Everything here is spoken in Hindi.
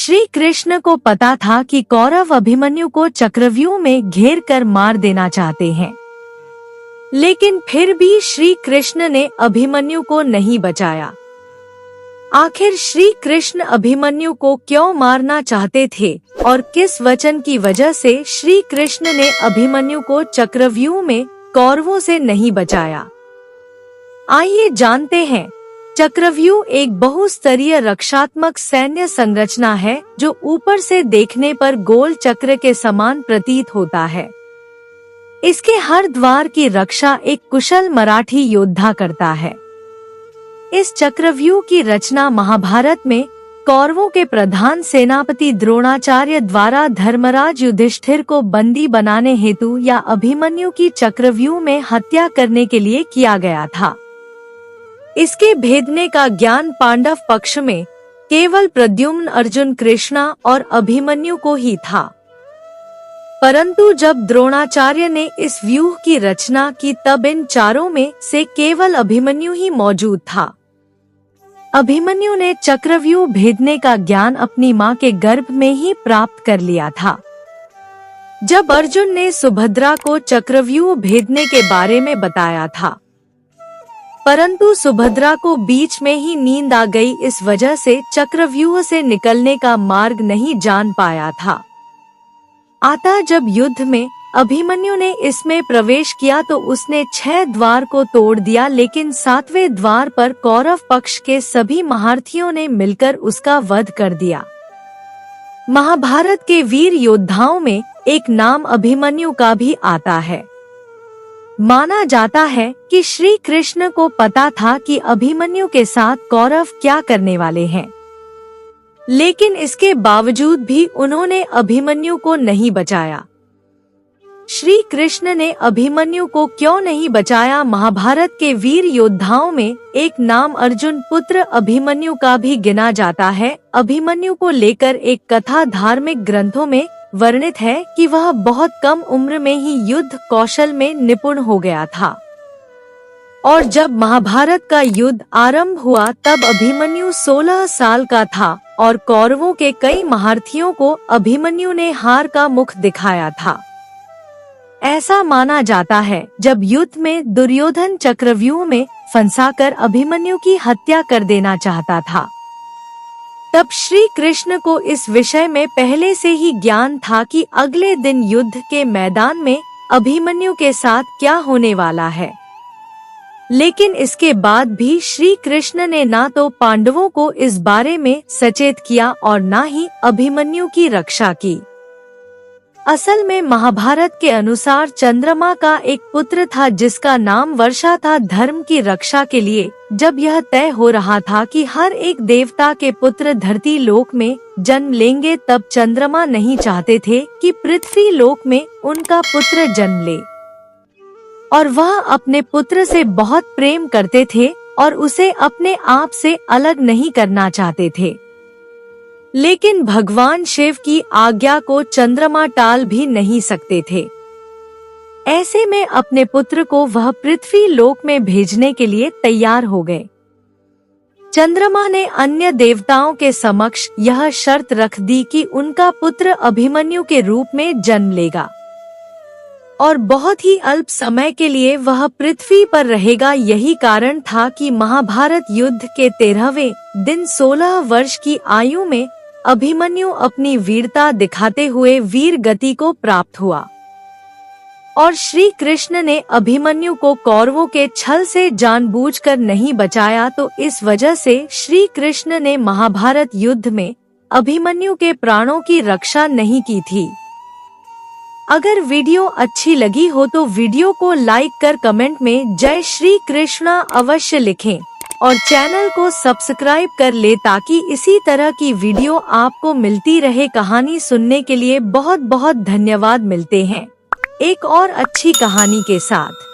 श्री कृष्ण को पता था कि कौरव अभिमन्यु को चक्रव्यूह में घेर कर मार देना चाहते हैं, लेकिन फिर भी श्री कृष्ण ने अभिमन्यु को नहीं बचाया। आखिर श्री कृष्ण अभिमन्यु को क्यों मारना चाहते थे और किस वचन की वजह से श्री कृष्ण ने अभिमन्यु को चक्रव्यूह में कौरवों से नहीं बचाया? आइए जानते हैं। चक्रव्यूह एक बहुस्तरीय रक्षात्मक सैन्य संरचना है जो ऊपर से देखने पर गोल चक्र के समान प्रतीत होता है। इसके हर द्वार की रक्षा एक कुशल मराठी योद्धा करता है। इस चक्रव्यूह की रचना महाभारत में कौरवों के प्रधान सेनापति द्रोणाचार्य द्वारा धर्मराज युधिष्ठिर को बंदी बनाने हेतु या अभिमन्यु की चक्रव्यूह में हत्या करने के लिए किया गया था। इसके भेदने का ज्ञान पांडव पक्ष में केवल प्रद्युम्न, अर्जुन, कृष्णा और अभिमन्यु को ही था। परंतु जब द्रोणाचार्य ने इस व्यूह की रचना की तब इन चारों में से केवल अभिमन्यु ही मौजूद था। अभिमन्यु ने चक्रव्यूह भेदने का ज्ञान अपनी मां के गर्भ में ही प्राप्त कर लिया था। जब अर्जुन ने सुभद्रा को चक्रव्यूह भेदने के बारे में बताया था, परंतु सुभद्रा को बीच में ही नींद आ गई, इस वजह से चक्रव्यूह से निकलने का मार्ग नहीं जान पाया था। अतः जब युद्ध में अभिमन्यु ने इसमें प्रवेश किया तो उसने 6 द्वार को तोड़ दिया, लेकिन 7वें द्वार पर कौरव पक्ष के सभी महारथियों ने मिलकर उसका वध कर दिया। महाभारत के वीर योद्धाओं में एक नाम अभिमन्यु का भी आता है। माना जाता है कि श्री कृष्ण को पता था कि अभिमन्यु के साथ कौरव क्या करने वाले हैं, लेकिन इसके बावजूद भी उन्होंने अभिमन्यु को नहीं बचाया। श्री कृष्ण ने अभिमन्यु को क्यों नहीं बचाया? महाभारत के वीर योद्धाओं में एक नाम अर्जुन पुत्र अभिमन्यु का भी गिना जाता है। अभिमन्यु को लेकर एक कथा धार्मिक ग्रंथों में वर्णित है कि वह बहुत कम उम्र में ही युद्ध कौशल में निपुण हो गया था, और जब महाभारत का युद्ध आरंभ हुआ तब अभिमन्यु 16 साल का था और कौरवों के कई महारथियों को अभिमन्यु ने हार का मुख दिखाया था। ऐसा माना जाता है जब युद्ध में दुर्योधन चक्रव्यूह में फंसाकर अभिमन्यु की हत्या कर देना चाहता था, तब श्री कृष्ण को इस विषय में पहले से ही ज्ञान था कि अगले दिन युद्ध के मैदान में अभिमन्यु के साथ क्या होने वाला है। लेकिन इसके बाद भी श्री कृष्ण ने ना तो पांडवों को इस बारे में सचेत किया और ना ही अभिमन्यु की रक्षा की। असल में महाभारत के अनुसार चंद्रमा का एक पुत्र था जिसका नाम वर्षा था। धर्म की रक्षा के लिए जब यह तय हो रहा था कि हर एक देवता के पुत्र धरती लोक में जन्म लेंगे, तब चंद्रमा नहीं चाहते थे कि पृथ्वी लोक में उनका पुत्र जन्म ले, और वह अपने पुत्र से बहुत प्रेम करते थे और उसे अपने आप से अलग नहीं करना चाहते थे। लेकिन भगवान शिव की आज्ञा को चंद्रमा टाल भी नहीं सकते थे। ऐसे में अपने पुत्र को वह पृथ्वी लोक में भेजने के लिए तैयार हो गए। चंद्रमा ने अन्य देवताओं के समक्ष यह शर्त रख दी कि उनका पुत्र अभिमन्यु के रूप में जन्म लेगा और बहुत ही अल्प समय के लिए वह पृथ्वी पर रहेगा। यही कारण था कि महाभारत युद्ध के 13वें दिन 16 वर्ष की आयु में अभिमन्यु अपनी वीरता दिखाते हुए वीर गति को प्राप्त हुआ, और श्री कृष्ण ने अभिमन्यु को कौरवों के छल से जानबूझकर नहीं बचाया। तो इस वजह से श्री कृष्ण ने महाभारत युद्ध में अभिमन्यु के प्राणों की रक्षा नहीं की थी। अगर वीडियो अच्छी लगी हो तो वीडियो को लाइक कर कमेंट में जय श्री कृष्णा अवश्य लिखें और चैनल को सब्सक्राइब कर ले ताकि इसी तरह की वीडियो आपको मिलती रहे। कहानी सुनने के लिए बहुत बहुत धन्यवाद। मिलते हैं एक और अच्छी कहानी के साथ।